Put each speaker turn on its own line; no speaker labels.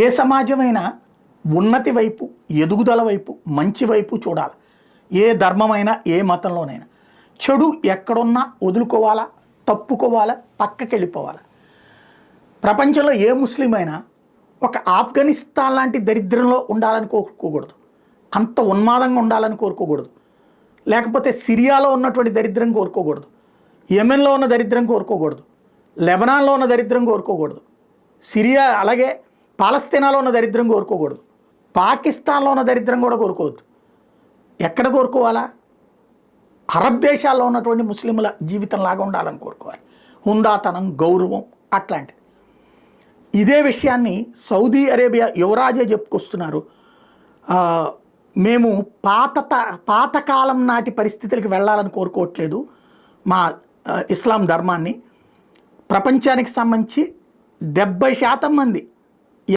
ఏ సమాజమైనా ఉన్నతి వైపు, ఎదుగుదల వైపు, మంచి వైపు చూడాలి. ఏ ధర్మమైనా, ఏ మతంలోనైనా. చెడు ఎక్కడున్నా వదులుకోవాలా, తప్పుకోవాలా, పక్కకి వెళ్ళిపోవాలా. ప్రపంచంలో ఏ ముస్లిం అయినా ఒక ఆఫ్ఘనిస్తాన్ లాంటి దరిద్రంలో ఉండాలని కోరుకోకూడదు, అంత ఉన్మాదంగా ఉండాలని కోరుకోకూడదు, లేకపోతే సిరియాలో ఉన్నటువంటి దరిద్రం కోరుకోకూడదు, యెమెన్లో ఉన్న దరిద్రం కోరుకోకూడదు, లెబనాన్లో ఉన్న దరిద్రం కోరుకోకూడదు, సిరియా అలాగే పాలస్తీనాలో ఉన్న దరిద్రం కోరుకోకూడదు, పాకిస్తాన్లో ఉన్న దరిద్రం కూడా కోరుకోవద్దు. ఎక్కడ కోరుకోవాలా? అరబ్ దేశాల్లో ఉన్నటువంటి ముస్లింల జీవితంలాగా ఉండాలని కోరుకోవాలి. హుందాతనం, గౌరవం అట్లాంటిది. ఇదే విషయాన్ని సౌదీ అరేబియా యువరాజే చెప్పుకొస్తున్నారు. మేము పాతకాలం నాటి పరిస్థితులకు వెళ్ళాలని కోరుకోవట్లేదు. మా ఇస్లాం ధర్మాన్ని ప్రపంచానికి సంబంధించి 70% మంది